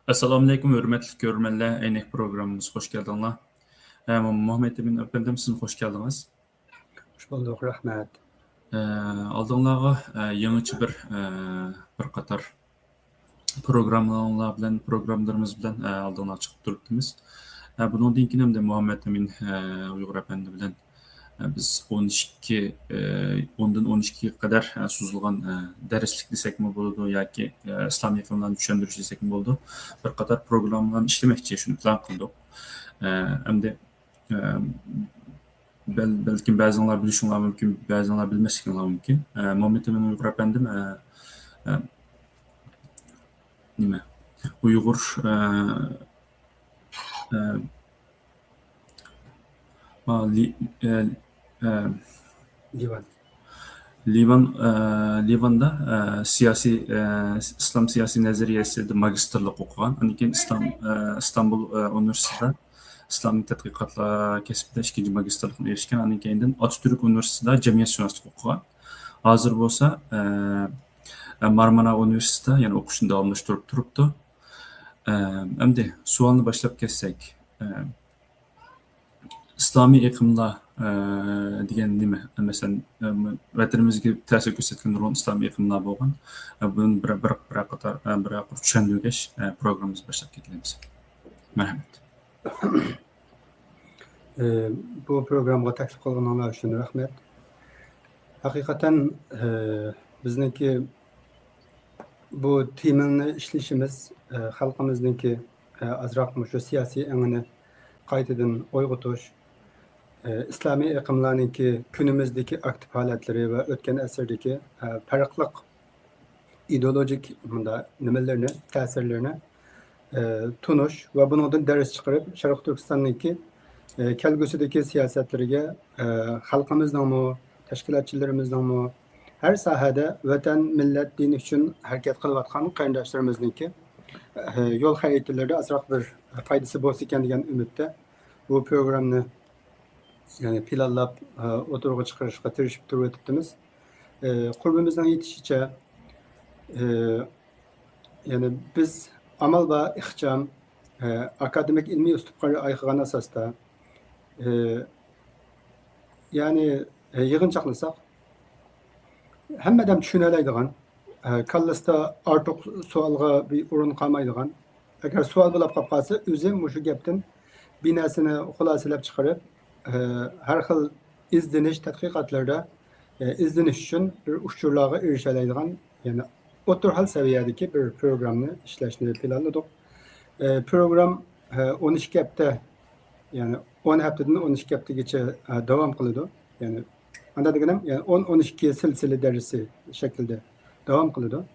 Assalamu alaikum, hürmetli görürmenler. Eynek programımız hoş geldinler. Muhammed Emin efendim, siz hoş geldiniz. Hoş bulduk, rahmet. Aldığınlağa yanıcı bir qatar programlarımız bilen aldığına çıkıp durupdunuz. Bunun dinkinem de Muhammed Emin Uygur efendi bilen biz 10'dan 12'ye kadar suzulgan derslik desek mi boldu yoki İslam yakınlarını düşündürüş desek mi boldu. Bir qatar programlarını işlemekçi şunu plan kıldık. Hem de belki bazılar bilişinler mümkün, bazılar bilmezsinler mümkün. Muhammed Emin Uygur efendim nime? Uygur Divan. Livan'da İslam siyasi nazariyesinde magisterlik okugan. Aniken İstanbul Üniversitesi'de İslami tədqiqatlar kesibdə ikinci magisterlikni erişken. Aniken Atatürk Üniversitesi'de cemiyetşünaslık okugan. Hazır bolsa Marmara Üniversitesi'de yani okuşunu davamlaştırıp turuptu. Hem sualını başlap kessek. İslami iqimlar degan nima? Mesela vatanimizga ta'sir ko'rsatgan nurg'un islomiy iqimlar bo'lgan. Buni bir qator tushuntirgach programmamizni boshlab ketamiz. Marhamat. Bu programga taklif qilganingiz uchun rahmat. Haqiqatan bizniki bu temani ishlashimiz xalqimizniki azroq shu siyosiy angini qaytadan uyg'otish, İslami iqimlarniki günümüzdeki aktif halatları ve ötken asırdaki farklı ideolojik nimelerini, tesirlerini tunuş ve bundan ders çıkarıp Şarkı Türkistan'daki kelgüsüdeki siyasetlerine halkımızdan mı, teşkilatçılarımızdan mı her sahada vatan, millet, din için hareket kılıvatkan kardeşlerimizdeki yol hareketleri azrak bir faydası bolsun degan ümitte bu programını yani planlap oturuğa çıkarışga tirişip durup etibmiz. Qurbimizdan yetişiçe yani biz amal ve ihcam akademik ilmi üslupları ayıqan asasda yani yığınçaqlasak hemmeden düşüneleydiğen kallasda artık sualga bir urun kalmaydiğen eğer sual bulap kapkası özüm şu gepten binasını xulaselep çıkarıp her xil izdeniş tədqiqatlarda izdeniş için bir uçurlarga erişeleydiğen yani oturhal seviyedeki bir programını işleşmeyi planladık. Program 12 hafta yani 10 haftadan 12 hafta geçe devam kılıyordu. Yani anladığım yani 10-12 silsile dersi şekilde devam kılıyordu.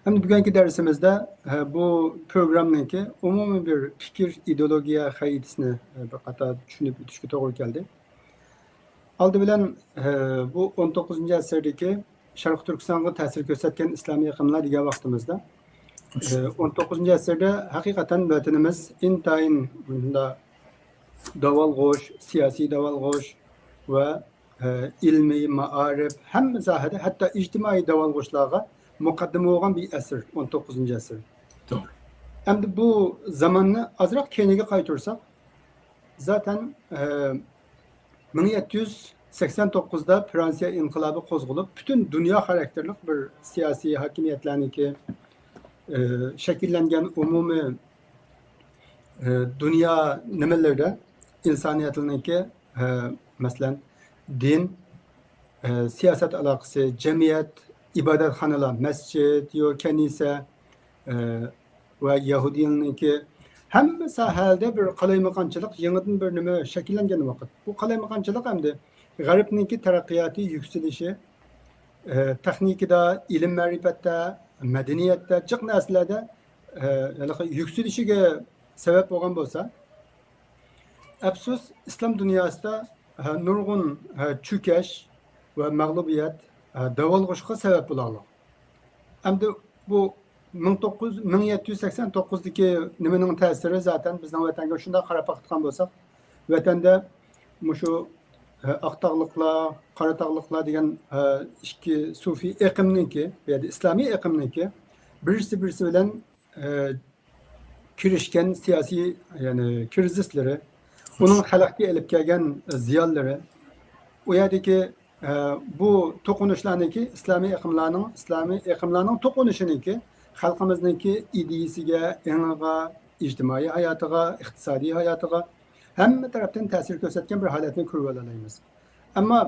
Hem bugünkü dersimizde bu programdaki umumi bir fikir, ideolojiye kayıtısını bir kata düşünüp düşkü doğru geldi. Aldı bilen bu 19. asırdaki Şarkı Türkistan'a tesir gösterken İslami akımlar diye vaktimizde 19. asırda hakikaten vatanımız intayın daval goş, siyasi daval goş ve ilmi, maarif hem zahide hatta ictimai daval goşlarga mukaddime olan bir asır 19. asır. Doğru. Hem de bu zamanını azrak kendine kayıtırsak zaten 1789'da Fransa inkılabı kozgulup bütün dünya karakterlik bir siyasi hakimiyetlerindeki şekillengen umumi dünya nimelerde insaniyetlerindeki mesela din, siyaset alakası, cemiyet, ibadethaneler, mescid, kenise ve Yahudiyanınki hem sahilde bir kalaymakançılık yeniden bir nime şekillengen vakit. Bu kalaymakançılık hem de garipninki terakkiyatı yükselişi, teknikide, ilim marifette, medeniyette, çık neslerde yükselişine sebep olan olsa, afsus İslam dünyasında nurgun çükeş ve mağlubiyet davalgışıqa sebep bulanlar. Hem de bu 1789'daki nimenin tesiri zaten bizden vatanga şunda qarab baxtgan bolsak, vatanda şu aqtaqlıqlar, qarataqlıqlar degan iki sufi iqimninki ya da İslami iqimninki birisi bilan kirishgan siyosiy yani krizisleri, onun halkga elib kelgan ziyonlari, u yerdagi bu to'qinishlarniki islomiy iqlimlarning to'qinishiniki xalqimizniki ideyasiga, engiga, ijtimoiy hayotiga, iqtisodiy hayotiga hamma tarafdan ta'sir ko'rsatgan bir holatni ko'rib olamiz. Ammo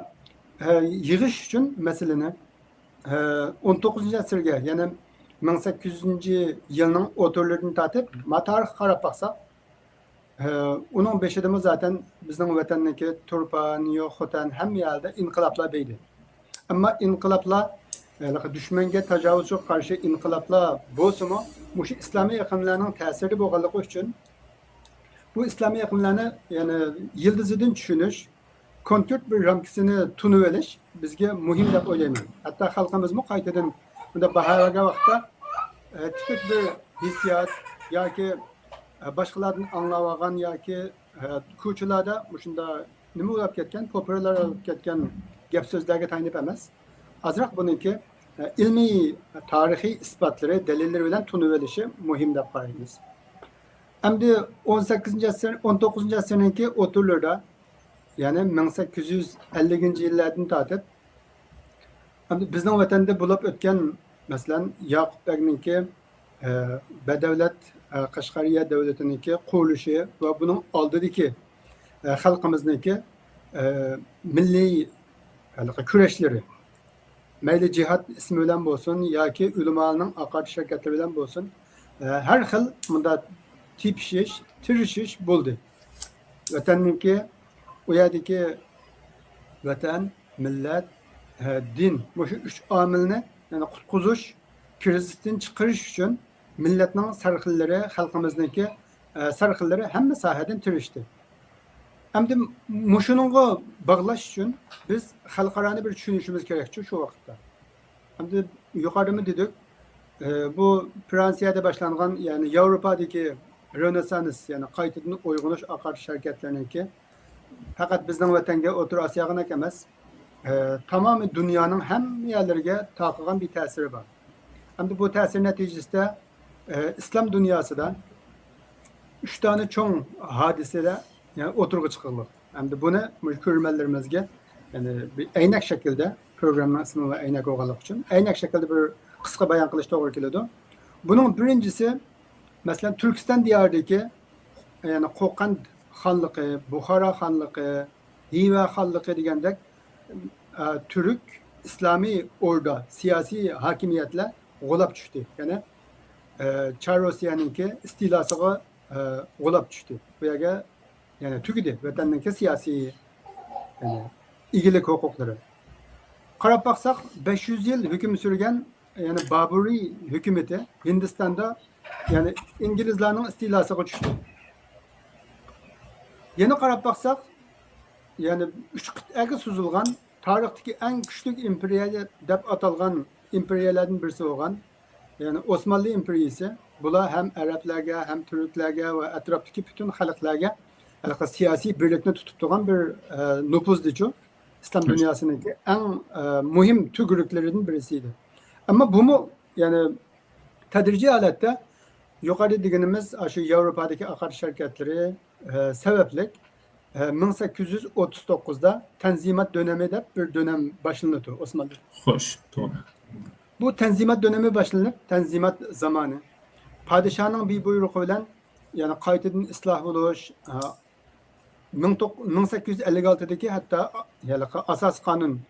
yig'ish uchun masalani 19-asrga, ya'ni 1800-yilning o'rtalaridan tortib tarixga qarab baqsaq, onun beşidimiz zaten bizning vatanniki Turpan, Xotan hamma yerda inqiloblar deydi. Ammo inqiloblar düşmanga tajovuzga qarshi inqiloblar bo'lsa-mu, shu islomiy iqlimlarning ta'siri bo'lganligi uchun bu islomiy iqlimlarni yani yildizidan tushunish, konkret bir ramkasini tunib olish bizga muhim deb o'ylayman. Hatto xalqimizmi qaytadan bunda bahorga vaqtda tipik bir hissiyot yoki başkalardan anlamagan yoki ko'chalarda shunda nima bo'lib ketgan, popülerlar bo'lib ketgan gap so'zlarga tayanib emas, azroq buniki ilmiy tarixiy isbotlari, dalillari bilan tunib olishi muhim deb qaraymiz. Endi 18-asr, 19-asrniki o'tirlarda, ya'ni 1850-yillardan tortib bizning vatanda bo'lib o'tgan, masalan, Yaqub Bag'niki badavlat Qashqariya davlatiniki qurilishi va buning oldidagi xalqimizniki milliy kurashlari, mayli jihad ismi bilan bo'lsin yoki ulamoning aqoid shirkatlari bilan bo'lsin, har xil bunda tepshish, tirishish bo'ldi. Vatanniki, u yerdagi vatan, millat, din, bu üç omilni yani qutqizish, krizisdan chiqarish uchun millatning sarxillari, xalqimizniki sarxillari hamma sohadan tirishdi. Endi shuningga bog'lash uchun biz xalqarani bir tushunishimiz kerakchi shu vaqtda. Endi yuqorida dedik, bu Fransiyada boshlangan, yani Yevropadagi Rönesans, yani qaytadan uyg'onish aqoid harakatlariniki faqat bizning vatanga, O'rta Osiyoga emas, tamamı dünyanın hamma yerlariga taqilgan bir ta'siri bor. Endi bu ta'sir natijasida İslam dünyasida 3 tane cho'ng hodisada yani o'tirg'i chiqildi. Endi buni ko'rmanlarimizga yani bir aynak shaklda, programning ismi va aynak bo'lganligi uchun aynak shaklda bir qisqa bayon qilish to'g'ri keladi. Buning birinchisi, masalan, Turkiston diyoridagi yani Qo'qand xonligi, Buxoro xonligi, Xiva xonligi degandek Türk İslami orda siyasi hakimiyetler g'olab tushdi. Yani Çar Rusiyaniki istilasıga g'olab tushdi. Bu yerga yani tugidi vatanniki siyasi yani igilik huquqlari. Qarab baqsaq 500 yil hukm sürgen yani Baburi hükümeti Hindistan'da yani İngilizlarning istilasıga tushdi. Yana qarab baqsaq yani 3 qit'aga suzilgan tarixdagi eng kuchli imperiya deb atalgan imperiyalardan birisi bo'lgan, yani Osmanlı imperiyasi, bular hem Araplarga, hem Türklarga va atrofdagi butun xalqlarga siyosiy birlikni tutib turgan bir nüfuzdichu İslam dunyosiniki eng muhim tugruklaridan birisi edi. Ammo bu mu yani tadrijiy holatda yuqori deganimiz shu Yevropadagi aqoid shirkatlari sabablik 1839'da Tanzimat dönemi de bir dönem başlandı Osmanlı. Hoş, doğru. Bu Tanzimat dönemi başlanıp Tanzimat zamanı. Padişahın bir buyruğu bilen yani qaytadan ıslah buluş 1856'daki hatta yani asas kanun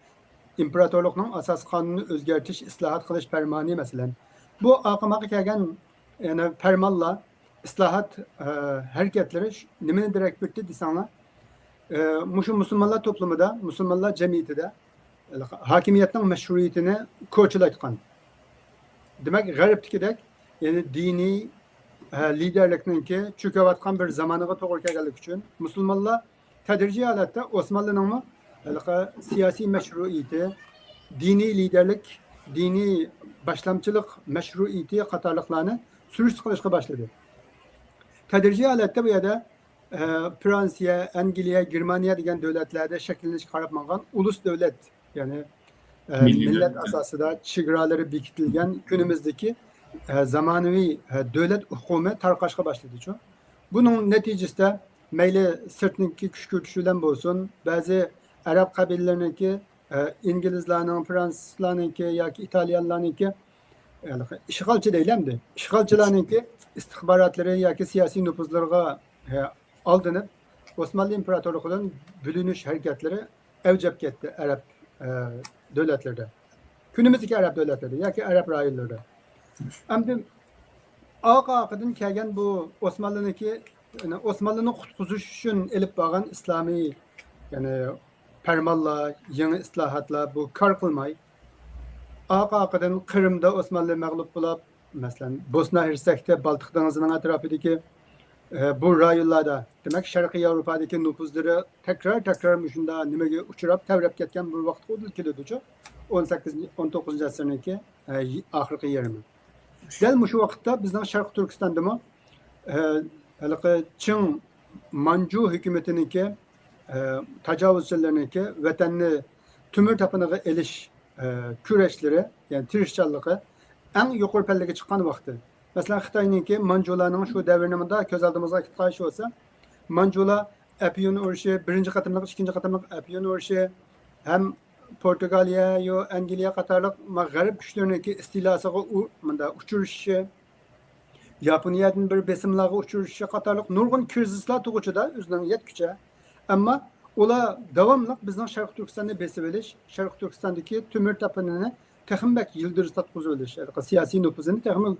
imparatorluğunun asas kanunu özgertiş, islahat kılış fermanı mesela. Bu akımağa kelgen yani fermanla islahat hareketleri nimeni direkt bitti desanlar. Muşu Müslümanlar toplumunda, Müslümanlar cemiyetinde hakimiyetin meşruiyetini koçulaytkan. Demek gariptikidek yani dini liderlikninki çökevatkan bir zamanıga to'g'ri kelganligi uchun Müslümanlar tadrijiy holatda Osmanlıning siyasi meşruiyeti, dini liderlik, dini başlamchilik meşruiyeti qatorliqlarni surish qilishga boshladi. Tadrijiy holatda bu yerda Fransiya, Angliya, Germaniya degan davlatlarda shakllanishga qarab ulus davlat, yani millat asosida chegaralari bekitilgan kunimizdagi zamonaviy davlat hukumat tarqashga boshladi. Buning neticasida mayli sirtniki kuch kurtishi bilan bo'lsin, ba'zi arab qabilalarininki, inglizlarning, fransuzlarninki yoki italyanlarninki ishg'olchi deylamdi. Ishg'olchilarninki istixborotlari yoki siyosiy nufuzlarga aldanib Osmanlı İmparatorluğu'nun bölünüş hareketlari avjab ketdi Arap davlatlarida. Günümüzdeki Arap davlatlarida yoki Arap rayonlarida. Endi oqaqidan kelgan bu Osmanlı'niki Osmanlı'ni qutqizish uchun elib borgan islomiy farmonlar, yangi islohotlar bu kor qilmay oqaqidan Qrimda Osmanlı mag'lub bo'lib, masalan Bosna Hersekda Baltiq dengizining atrofidagi bu rayonlarda demek Şarkı Avrupa'daki nüfuzları tekrar şunda nimaga uchrab tavrab ketgan bir vaqt keladi. 18-19 asrniki oxirgi yarmi. Dal shu vaqtda bizning Sharq Turkistondami Çin Manju hukumatiniki tajovuzchilarniki vatanni tumur tapiniga elish kurashlari, ya'ni tirishchanligi eng yuqori pallaga chiqqan vaqti. Mesela Xitoyninki Manjularning shu davrnamada ko'z oldimizga kelib olsa, Manjular Appian urushi, birinchi qatimliq, ikkinchi qatimliq Appian urushi ham Portugaliya yo Angliya qatorliq mag'rib kuchlariniki istilosiga uchirishi, Yaponiyadan bir besimlarga uchirishi qatorliq nurg'un krizislar tug'uchida o'zining yetkicha. Ammo ular davomli bizning Sharq Turkistonni besib olish, Sharq Turkistondagi tumur tapinini texmbak yildiz tatqizib olish, siyosiy nüfuzini texmbak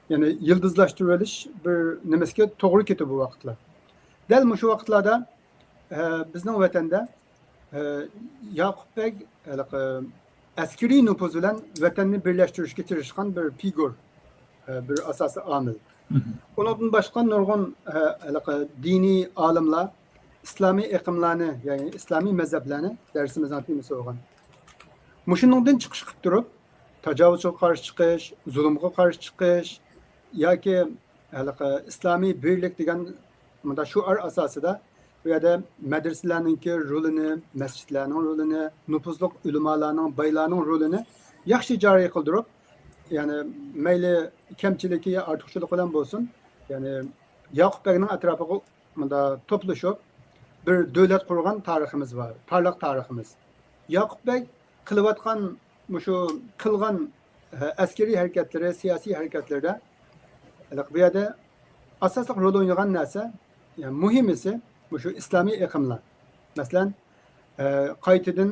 yani yıldızlaştırılış bir nemesке doğru ketdi bu vaqtlar. Dal şu vaqtlarda bizning vatanda Yaqup Bey askeri nüfuz bilan vatanni birlashtirishga tirishgan bir figur, bir asosiy omil. Ondan boshqa nurg'un diniy olimlar islomiy iqimlarni, ya'ni islomiy mazhablarni darsimizdan o'timiz olgan. Mushuningdan chiqish qilib turib, tajovuzga qarshi chiqish, zulmga qarshi chiqish yoki islomiy birlik degan shuar asosida bu yerda madrasalarninki rolini, masjidlarning rolini, nüfuzli ulamolarning, baylarning rolini yaxshi joriy qildirib, ya'ni mayli kamchiligi yo ortiqchiligi bilan bo'lsin, ya'ni Yaqup Begning atrofiga to'plashib bir davlat qurgan tariximiz var, parlaq tariximiz. Yaqup Beg qilayotgan shu qilgan askeri harakatlari, siyosiy harakatlarda bu yerda asosiy rol o'ynagan narsa, yani muhimisi şu İslami iqimlar. Masalan, qaytadan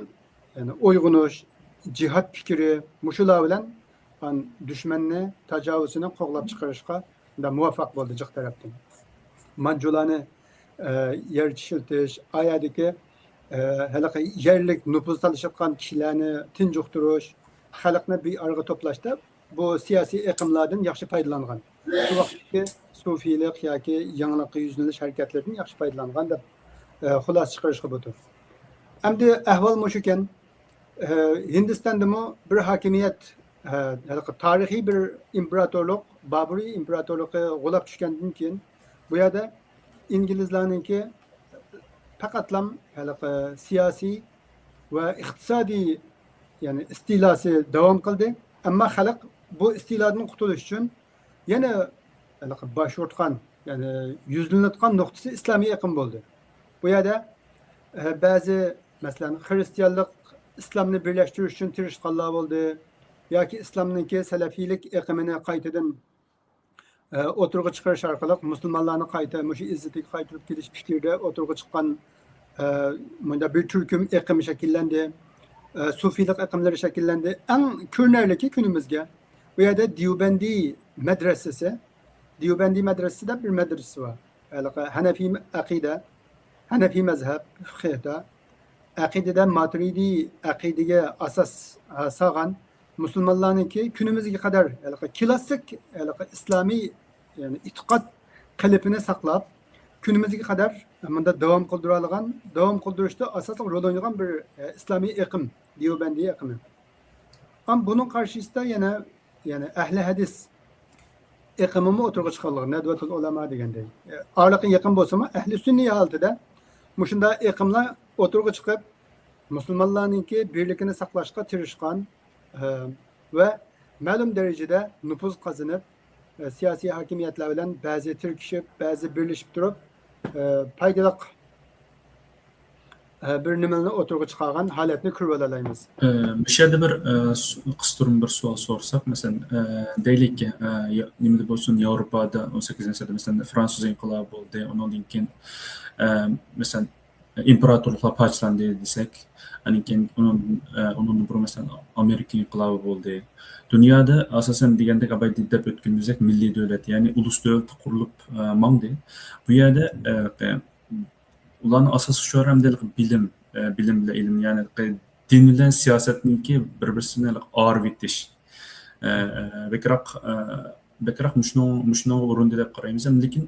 yani uyg'unish, jihad fikri, mushular bilan düşmanni tajovuzini qo'g'lab chiqarishga muvaffaq bo'ldi jiq tarafdan. Manjularni yer chishiltish, ayadagi yerlik nüfuz talashayotgan kishilarni tinjuqtirish, xalqni bir araya to'plashda bu siyosiy iqimlardan yaxshi foydalangan. Bu vaqtdagi sufiylik yoki yangilikqa yuzlanish harakatlaridan yaxshi foydalangan deb xulosa chiqarishga bo'ldi. Endi ahvol mush ekan, Hindistondami bir hokimiyat, tarixiy bir imperatorlik, Baburiy imperatorligi g'ulab tushgandan keyin bu yerda inglizlarninki faqatlam siyosiy va iqtisodiy yani istilasi davom qildi. Ammo xalq bu istiladan qutulish uchun yana bosh o'tgan, yani yuzlanayotgan nuqtasi islomiy iqim bo'ldi. Bu yerda ba'zi masalan xristianlik islomni birlashtirish uchun tirishqanlar bo'ldi yoki islomniki salafiylik iqimini qaytadan o'tirg'i chiqarish orqali musulmonlarni qayta shu izzatiga qaytarib kelish fikrida o'tirg'i chiqqan bir turkum iqimi shakllandi, sufiylik iqimlari shakllandi. Eng ko'rinarliki kunimizga bu yerda Diyubandi madrasasi, Diyubandi madrasasida bir madrasa var. Hanefi aqida, Hanefi mazhab fiqhida, aqidada Maturidi aqidega asos solgan musulmonlarniki kunimizga qadar klassik islomiy yani e'tiqod qalbini saqlab kunimizga qadar bunda davom qildira olgan, davom qildirishda asosiy rol o'ynagan bir islomiy iqim, Diyubandi iqimi. Am buning qarshisida yana yani ahli hadis iqimimi o'tirg'i chiqqanligi, Nadvatul ulamo degandek. Orliqqa yaqin bo'lsa-mu, ahli sunniy holatida mushunda iqimlar o'tirg'i chiqib musulmonlarningki birligini saqlashga tirishgan ve ma'lum darajada nüfuz qazanib siyasi hakimiyetler bilan ba'zi tirkishib, ba'zi birlashib turib foydali bir nimani o'tirg'i chiqargan holatni ko'rib olaymiz. Bu yerda bir qistirib bir savol so'rasak, masalan, deylikki, nimada bo'lsin, Yevropada 18-asrda masalan Fransuz inqilobi bo'ldi, undan keyin masalan imperatorliklar parchalandi desak, keyin undan bir masalan Amerika inqilobi bo'ldi. Dunyoda asosan degandek abayda deb o'tganimizda milliy davlat, ya'ni ulus davlat qurilib mangdi. Bu yerda ularning asosi shu hamdalik bilim bilan ilm, ya'ni din bilan siyosatniki bir-birini og'irib etish. Bekroq mushuni o'rinda deb qaraymiz, lekin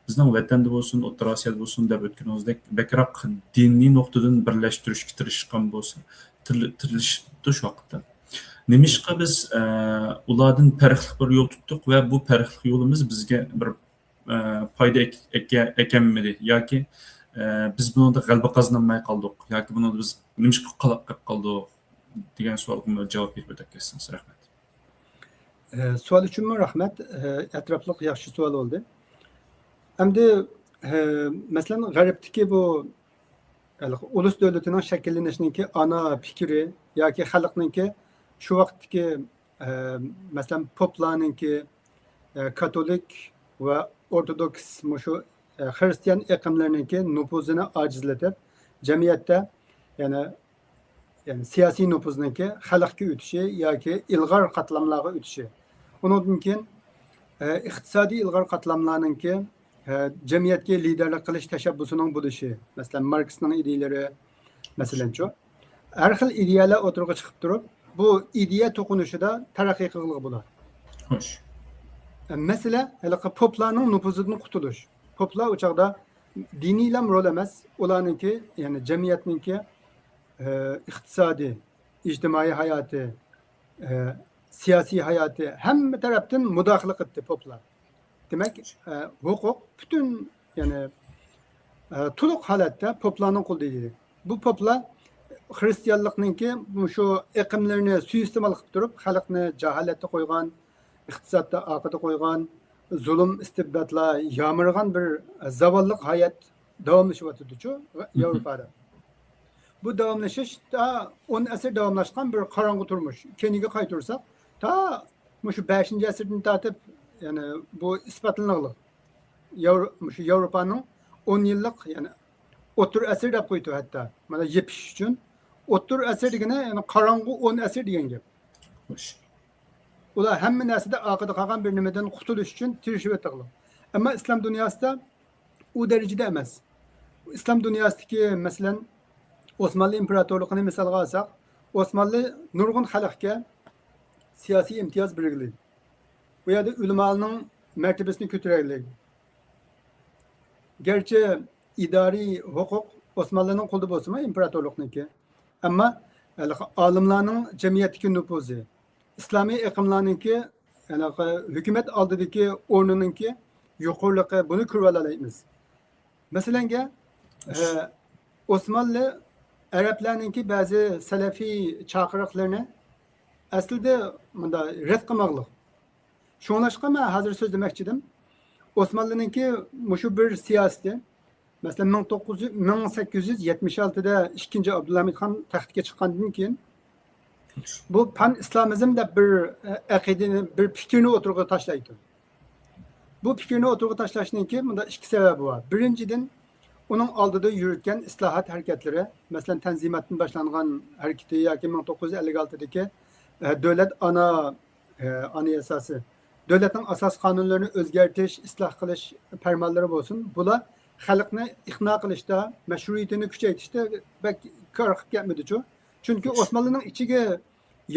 bizning vatanda bo'lsin, O'rta Osiyoda bo'lsin deb o'tganimizdek bekroq diniy nuqtadan birlashtirishga tirishgan bo'lsa, tirishdi shu vaqtda. Nimishqa biz ulardan farqli bir yo'l tutdik va bu farqli yo'limiz bizga bir foyda ekanmidi yoki biz bunda g'alaba qozonolmay qoldik yoki buni biz nimishqa qolib qoldik degan savolga javob berib o'tasiz. Rahmat. Savol uchun rahmat. Atrofliq yaxshi savol bo'ldi. Endi masalan g'arbdagi bu ulus davlatining shakllanishidagi ana fikri yoki xalqninki shu vaqtdagi masalan poplarninki katolik va ortodoks shu xristian iqimlarninki nüfuzini ajizlatib jamiyatda yani siyosiy nüfuzniki xalqga o'tishi yoki ilg'or qatlamlarga o'tishi. Undan keyin iqtisodiy ilg'or qatlamlarninki jamiyatga liderlik qilish tashabbusining bo'lishi. Masalan Marksning ideyalari masalanchu. Har xil ideyalar o'tirg'i chiqib turib, bu ideya to'qinishida taraqqiy qilg'ili bo'ladi. Xo'sh. Masala haliqi poplarning nüfuzidan qutulish. Poplar o çağda diniyle rol emas, ularninki yani cemiyetninki iktisadi, ictimai hayatı, siyasi hayatı hem taraftan müdahale etti poplar. Demek hukuk bütün yani tuluk halatta poplarning qo'lida. Bu poplar Hristiyanlikninki şu iqimlarni suiiste'mol qilib turib, xalqni jaholatga qo'ygan, iqtisodda orqada qo'ygan, zulüm istibdatlar yağmırgan bir zavallık hayat davamlaşıyotidichu Yevropada. Bu davamlashish ta 10 asr davamlashgan bir qorong'u turmush. Keyinga qaytarsak, ta shu 5-asrdan tortib, yani bu isbotlanadi. Shu Yevropaning 10 yillik, yani o'tir asr deb qo'ydi hatto. Mana yepish uchun o'tir asr degani, yani qorong'u 10 asr degan gap. Xo'sh. Ular hamma narsada orqada qolgan bir nimadan qutulish uchun tirishib o'tadi. Ammo islom dunyosida u darajada emas. Islom dunyosidagi masalan Osmanlı imperatorligini misolga olsak, Osmanlı nurg'un xalqga siyosiy imtiyoz belgilaydi. Bu yerda ulamoning martabasini ko'taraylik. Gerçi idoriy huquq Osmanlıning qo'lida bo'lsa-mu imperatorlikniki. Ammo olimlarning jamiyatdagi nufuzi İslami iqimlarninki yani hükümet aldığındaki o'rnininki yuqorligi buni ko'rib olaymiz. Masalan Osmanlı Arablarninki ba'zi salafiy chaqiriqlarni aslida bunda rad qilmoqlik. Shunlashqa men hozir so'z demoqchidim. Osmanlıninki shu bir siyosati masalan 1876da 2. Abdülhamid Han taxtga chiqqandan keyin bu pan-İslamizm de bir akidini, bir fikrini oturga taşlaydı. Bu fikrini oturga taşlaşınınki bunda iki sebebi var. Birinciden onun aldığı yürütken islahat hareketleri, mesela Tanzimat'ın başlanğan hareketi yoki 1956'daki devlet anayasası, devletin asas kanunlarını özgertiş, islah qilish fermanları olsun. Bular xalqni iqna qilishda, meşruiyetini kuchaytirishda bak qarqib ketmadi-chu. Çünkü Osmanlı'nın içige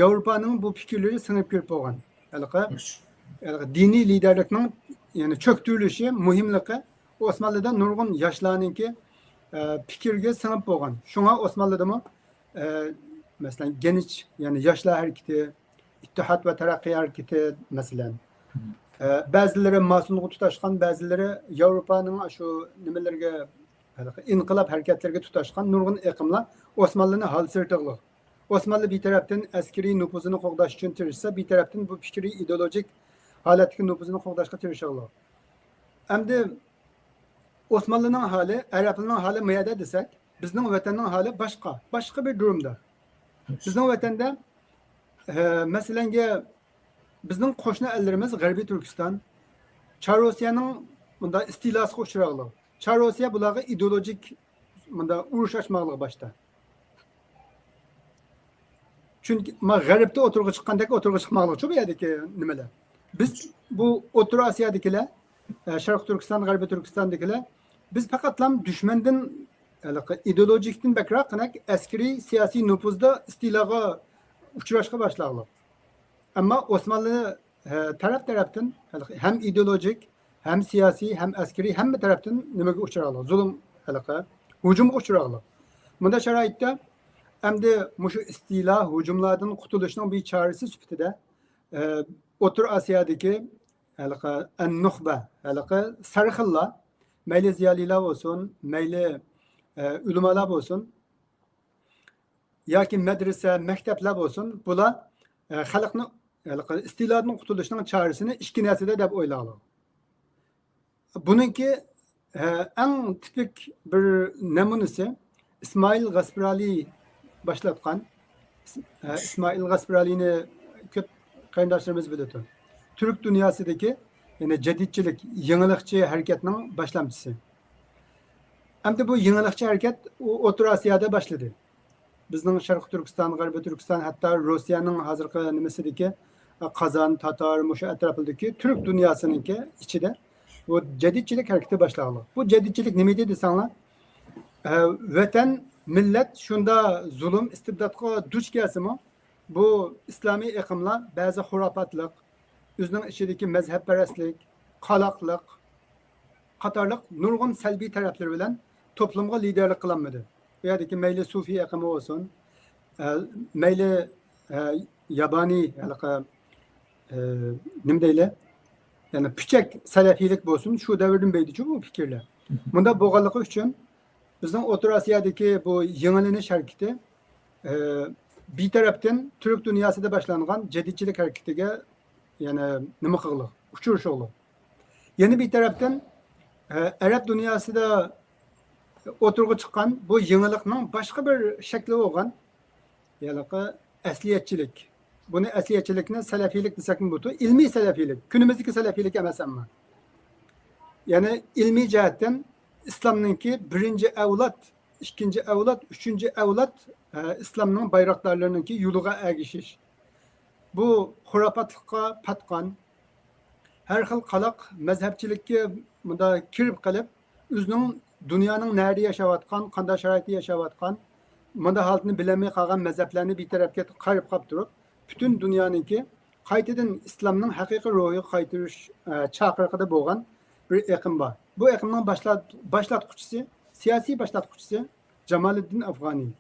Avrupa'nın bu fikirleri sınıp girip olgan. Yani dini liderlikning yani çöktürülüşü, muhimligi Osmanlı'da nurg'un yoshlarninki fikirga sınıp olgan. Şuna Osmanlı'da mı mesela geniş yani yoshlar hareketi, İttihat ve Terakki hareketi mesela bazıları masumluğu tutashgan, bazıları Avrupa'nın şu nimelerge inqilab hareketlerine tutashgan nurg'un iqimlar Osmanlı'nı hal sirtiqli. Osmanlı bir taraftan askeri nüfuzunu qo'g'dash uchun tirishsa, bir taraftan bu fikri ideolojik holatdagi nüfuzunu qo'g'dashga tirishinglar. Endi Osmanlı'nın hali, Araplarning hali mayada desak, bizning vatanning hali boshqa bir durumda. Bizning vatanda masalanga bizning qo'shni ellerimiz G'arbiy Turkiston, Char Rossiyaning bunda istilosiga uchraganlar. Char Rossiya bularga ideologik bunda urush ochmoqlik boshda. Chunki G'arbda o'tirg'i chiqqandek o'tirg'i chiqmoqlik bu yerdagi nimalar. Biz bu O'rta Osiyodikilar, Sharq Turkiston, G'arbiy Turkistondagilar biz faqatlam dushmandan ideologikdan bakroq askariy siyosiy nüfuzda istiloga uchrashga boshlaganlar. Ammo Osmanlı tarafdan hem ideolojik, hem siyasi, hem askeri, hem bir taraftan nimaga uchraganlar? Zulm hujumga uchraganlar. Bunda sharoitda endi mushu istilo, hujumlardan qutulishning bir chorasi sifatida O'rta Osiyodagi an-nuxba, sarxillar, mayli ziyolilar bo'lsin, mayli ulamolar bo'lsin, yoki madrasa, maktablar bo'lsin, bular xalqni istilodan qutulishning chorasini ikki narsada deb o'ylaydi. Buningki eng tipik bir namunasi İsmail Gasparali başlatgan. İsmail Gasparali'ni ko'p qarindoshlarimiz biladi. Türk dunyosidagi yani jadidchilik, yangilikchi harakatning boshlamchisi. Endi bu yangilikchi harakat O'rta Osiyoda boshladi. Bizning Sharq Turkiston, G'arbiy Turkiston, hatto Rossiyaning hozirgi nimasidagi Qozon, Tatar, mushu atrofidagi Türk dunyosiningki ichida bu jadidchilik harakati boshlandi. Bu jadidchilik nima deydi desanglar? Vatan, millat shunda zulm, istibdodga duch kelsimi, bu islomiy iqimlar ba'zi xurofotlik, o'zining ichidagi mazhabparastlik, qaloqlik qatorliq nurg'un salbiy taraflar bilan to'plamga liderlik qilolmadi. Bu yerdagi mayli sufiy iqimi bo'lsin, mayli yaboniy nima deylar? Yani pichak salafiylik bo'lsin, shu davrdan beydichi bu fikrlar. Bunda bo'lganligi uchun bizning O'rta Osiyodagi bu yangilanish harakati bir tarafdan Türk dunyosida boshlangan jadidchilik harakatiga yani nima qildi? Uchrashdi. Yana bir tarafdan Arab dunyosida o'tirg'i chiqqan bu yangilikning boshqa bir shakli bo'lgan, yani asliyatchilik. Bunu asliyatchilikni salafiylik desakmi bu? İlmiy salafiylik. Günümüzdeki salafiylik emas amma. Yani ilmiy jihatdan İslam'nınki birinci avlod, ikkinchi avlod, uchinchi avlod İslam'ның bayroqlarlarınınki yo'liga ergishish. Bu xurofotlikqa patqan, har xil qaloq mazhabchilikka bunda kirib qilib, o'zining dunyoning nerede yashayotgan, qanday sharoitda yashayotgan, bunda holatni bilmay qolgan mazhablarni bir tarafga qarib qolib turib, bütün dünyanınki qaytadan İslam'ның haqiqiy ruhiga qaytarish chaqiriqida bo'lgan bir iqim bor. Bu iqimning boshlatquchisi, siyosiy boshlatquchisi Jamoliddin Afg'oniy.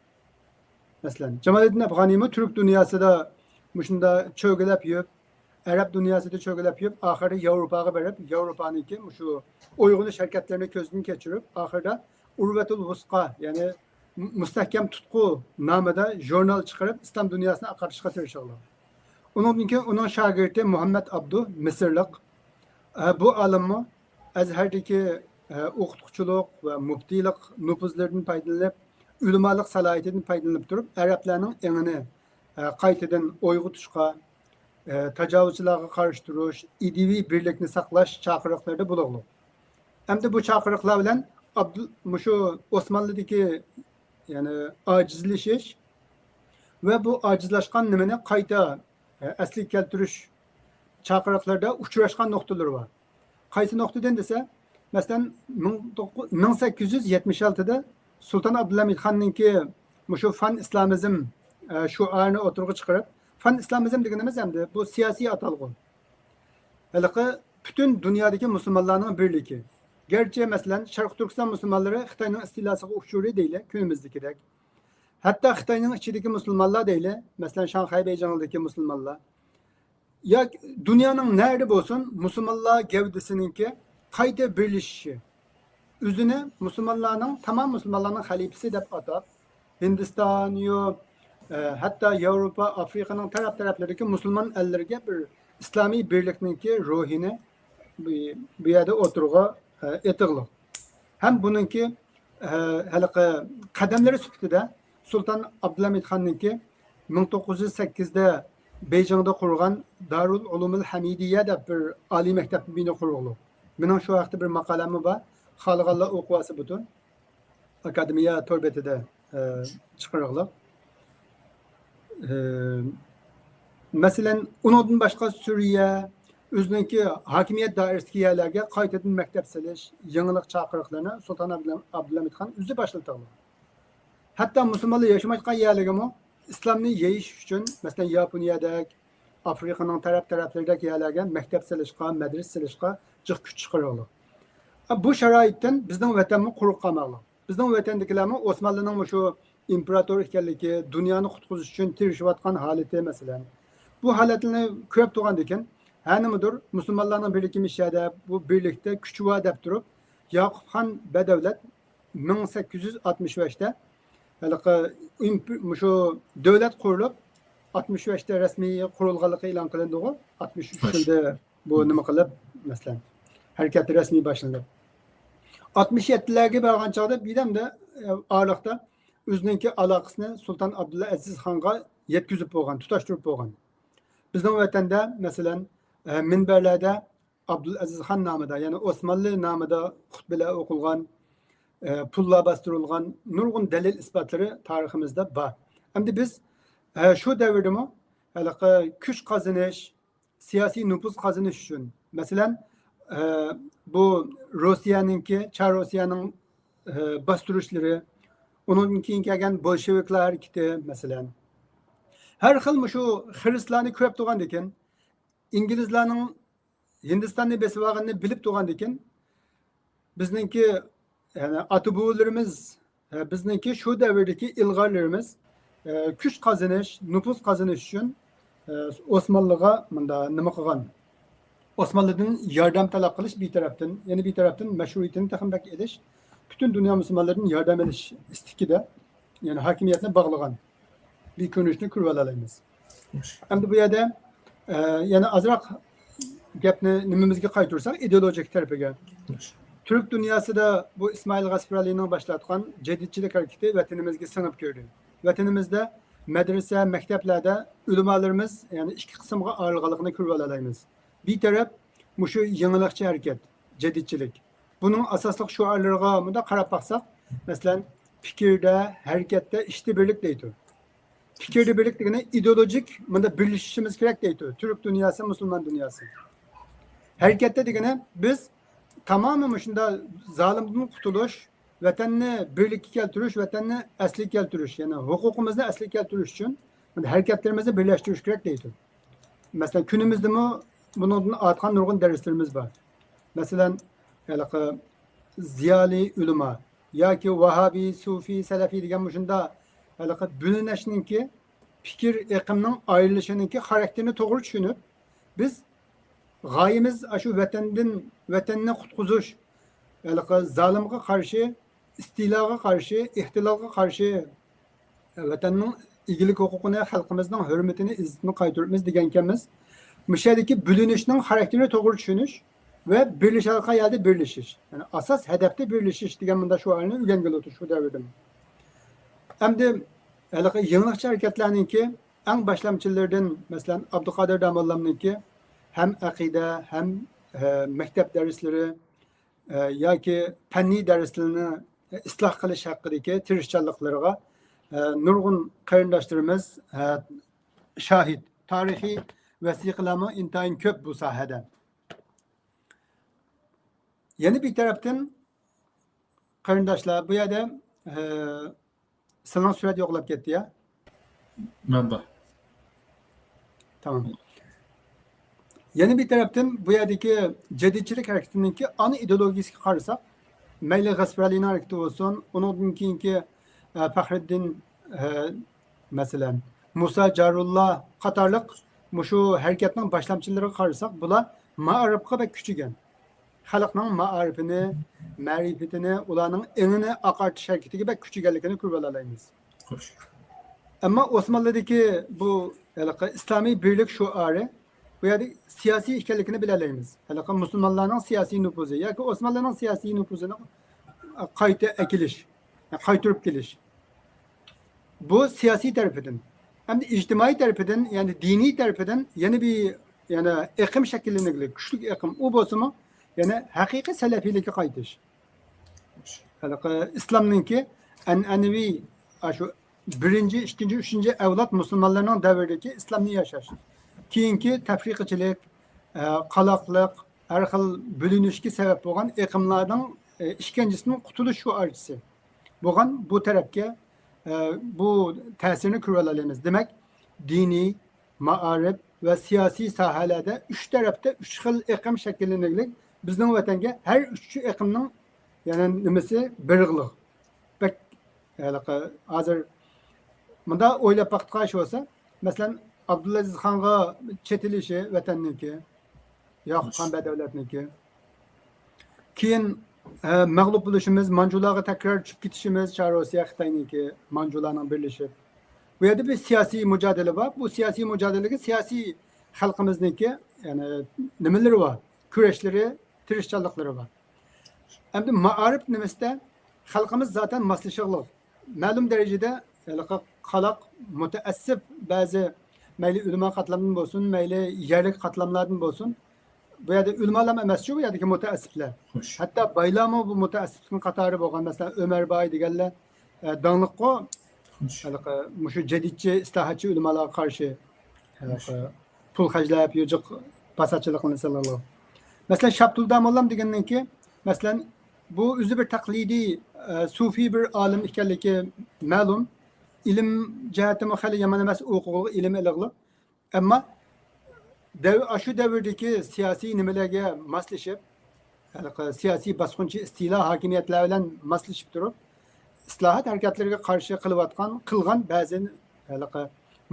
Masalan, Jamoliddin Afg'oniymi Türk dunyosida shunda cho'gilab yurib, Arab dunyosida cho'gilab yurib, oxiri Yevropaga borib, Yevropaniki shu uyg'unish harakatlarini ko'zdan kechirib, oxirida Urvatul Vusqa, ya'ni mustahkam tutqu nomida jurnal chiqarib islom dunyosini oqarishga tirishdilar. Uning shogirdi Muhammad Abdu Misrliq bu olimni Azhardagi o'qituvchilik va muftiylik nüfuzlaridan foydalanib, ulamolik salohiyatidan foydalanib turib, arablarning engini qaytadan o'yg'itishga, tajovuzchilarga qarshi turish, idiviy birlikni saqlash chaqiriqlarida bo'lgan. Endi bu chaqiriqlar bilan shu Osmonlidagi yani acizleşiş ve bu acizleşkan nimeni qayta asli keltirish chaqiriqlarda uchrashgan noktalar var. Qaysi noktadan desa, mesela 1876'da Sultan Abdülhamid Han'ninki shu fan islamizm shuarını o'tirg'i chiqarib, fan islamizm deganimiz endi bu siyosiy atalg'u. Bütün dünyadaki Müslümanların birligi. Gerçi mesela Şarkı Türkistan Müslümanları Xitayning istilosiga uchraydi deyli, günümüzdekidek. Hatta Xitayning ichidagi Müslümanlar deyli, mesela Şanghay Beyjan'daki Müslümanlar. Ya dünyanın nerede bo'lsin, Müslümanlar gavdasininki qayta birlashishi. O'zini Müslümanlarning, tamam Müslümanlarning xalifasi deb atab, Hindiston yo hatta Yevropa, Afrikaning taraflaridagi Müslüman ellerge bir İslami birlikninki ruhini bu yerda o'tirg'a etig'liq. Hem bununki halaqi qadamlari sifatida Sultan Abdülhamid Han'ninki 1908'de Beyjingda qurgan Darul Ulumul Hamidiyya deb bir oliy maktab bino qurgan. Mening shu vaqtda bir maqolam bor. Xalqalla o'quvasi butun. Akademiya torbetida chiqargan. Masalan, undan boshqa Suriya o'zininki hokimiyat doirasidagi yerlarga qaytadan maktab silish, yangilik chaqiriqlarini Sulton Abdülhamid Han o'zi boshlatgan. Hatto musulmonlar yashamayotgan yerlarga islomni yeyish uchun, masalan, Yaponiyadagi, Afrikaning taraflaridagi yerlarga maktab silishga, madras silishga jiq kuch chiqargan. Bu sharoitdan bizning vatanimiz quruq qolmoqli. Bizning vatandagilarmi Osmonlining shu imperator ekanligi, dunyoni qutqizish uchun tirishayotgan holati masalan. Bu holatni ko'rib turgan ekan, hanimidir musulmonlarning birlashmishida bu birlikda kuchi va deb turib, Yaqubxon Badavlat 1865da shu davlat qurilib 65da rasmiy qurilganligi e'lon qilindi. 63da bu nima qilib masalan harakat rasmiy boshlandi. 67'lerge bargan çağda birden de ağırlıkta özününki alakasını Sultan Abdülaziz Han'a yetkizip boğan, tutaştırıp boğan. Bizden vatanda mesela minberlerde Abdülaziz Han namıda yani Osmanlı namıda hutbeler okulgan, pulla bastırılgan nurgun delil ispatları tarihimizde var. Hem de biz şu devirde mi güç kazanış, siyasi nüfus kazanış için mesela bu Rusya'nınki, Çar Rusya'nın bastırışları, onunki gelgen Bolşevikler hareketi mesela. Her xil şu Hristiyanı köp doğan diken, İngilizlerin Hindistan'ı besivağını bilip doğan diken, bizninki yani atıbuğularımız, bizninki şu devirdeki ilgarlarımız güç kazanış, nüfus kazanış için Osmanlı'ga nima qilgan? Osmanlı'dan yardım talep kılış bir taraftan, yani bir taraftan meşruiyetini takımbak ediş, bütün dünya Müslümanlarının yardım ediş istikide, yani hakimiyetine bağlayan bir konuşunu kurvalayımız. Hem de bu yerde yani azrak gapni nimamizga qaytarsak ideolojik tarafiga. Türk dünyası da bu İsmail Gasparali'nin başlatgan cedidçilik hareketi vatanimizga singib kirdi. Vatanimizda medrese, mekteplerde ulamalarımız yani iki kısımga ayrılganligini kurvalayımız. Bir taraf şu yenilikçi hareket, cedidçilik. Bunun asaslık şuarlarına da qarab baksak, mesela fikirde, harekette işte birlik deydi. Fikirde birlik degeni ideolojik bunda birleşişimiz gerek deydi. Türk dünyası, Müslüman dünyası. Harekette degeni biz tamamen şunda zalimden kurtuluş, vatanını birlik keltiriş, vatanını asli keltiriş, yani hukukumuzu asli keltiriş için hareketlerimizi birleştiriş gerek deydi. Mesela günümüzde mi bunun artgan nurgun derslerimiz var. Mesela ziyali ulema yoki Vahabi, Sufi, Salafi degan shunda bölünüşninki fikir iqimning ayrılışınınki xarakterini to'g'ri tushunib, biz g'oyamiz shu vatanni qutqizish, zalimga qarshi, istiloga qarshi, ihtilolga qarshi vatanning egilik huquqini, xalqimizning hurmatini, izzetini qaytaramiz degan ekanmiz. Müşerideki bölünüşünün xarakterini to'g'ri tushunish ve birleşen yerde birleşiş. Yani asas hedefte birleşiş diyen bunda şu halini ügengel otur şu devirde. Hem de yenilikçi hareketlerninki en başlamçılardan mesela Abdülkadir Damallam'ınki hem akide hem mektep dersleri yoki fenni derslerini ıslah kılış hakkındaki tirişçiliklerine nurgun qarindoshlarimiz şahit. Tarihi vesiqalarımı intayin köp bu sahada. Yeni bir taraftan qarindoshlar bu yerda silon surat yo'qlab ketdi ya. Merhaba. Tamam. Yeni bir taraftan bu yerdeki cedidçilik hareketininki ana ideolojisi qarasak, mayli Gasparali'nin hareketi olsun, onun keyinki Fahreddin mesela Musa Carullah qatorliq şu hareketning başlamchilariga qarasak, bular ma'rifga bek kuchigan. Xalqning ma'rifini, ma'rifatini, ularning engini aqartish hareketiga bek kuchiganligini ko'rib olamiz. Ammo Osmonlidagi bu islomiy birlik shuari Bu yerda siyosiy ekanligini bilalaymiz. Halaqa musulmonlarning siyosiy nufuzi yoki Osmanlılarning siyosiy nufuzini qayta ekilish, qaytirib kelish. Bu siyosiy tarafidan. Hem de ictimai tarafidan, yani dini tarafidan yeni bir yani iqlim şekilleniglik, güçlük iqlim o bolsa yani haqiqiy salafiylikka qaytish. Halaqa İslamninki an'anaviy shu birinchi, ikkinchi, uchinchi avlod musulmonlarning davridagi islomni yashash. Keyingi tafriqchilik, qaloqlik, har xil bo'linishga sabab bo'lgan iqlimlarning işkencesining qutulish shu archisi. Bo'lgan bu tarafga bu ta'sirini ko'ra olamiz. Demak, diniy, ma'arif va siyosiy sohalarda uch tarafda uch xil iqlim shakllaniglik bizning vatanga har uch iqlimning yani nimasi birliq. Bak, hozir bunda o'ylab baxtqash bo'lsa, masalan, Abdulaziz Xonga chetilishi vatanniki, yo'q Xon davlatniki. Keyin mag'lub bo'lishimiz, Manjularga takror tushib ketishimiz, Rossiya Xitoyniki, Manjularning birlashib. Bu yerda bir siyosiy mujodala bor. Bu siyosiy mujodalaga siyosiy xalqimizniki, yani nimalari bor? Kurashlari, tirishchanliklari bor. Endi ma'arif nimasida xalqimiz zaten maslashig'liq. Ma'lum darajada qaloq mutaassib ba'zi mayli ulamo qatlamdan bo'lsin, mayli yerlik qatlamlardan bo'lsin. Bu yerda ulamolar emas-ku, bu yerdagi mutaassiblar. Hatto baylarmi bu mutaassibning qatori bo'lgan, masalan, Ömer Bay deganlar danliqqa shu jadidchi, istihohatchi ulamolarga qarshi pul xarjlab, yo'jiq pasachilik qilsalar. Masalan, Shabtulda Mollam degandan-ki, masalan, bu o'zi bir taqlidiy sufiy bir olim ekanligi ma'lum. İlim cihetimi hali yaman emas, o'quv, ilim ilig'liq. Ammo shu davrdagi siyosiy nimalarga moslashib, siyosiy bosqinchi istilo hokimiyatlar bilan moslashib turib, islohot harakatlariga qarshi qilgan ba'zi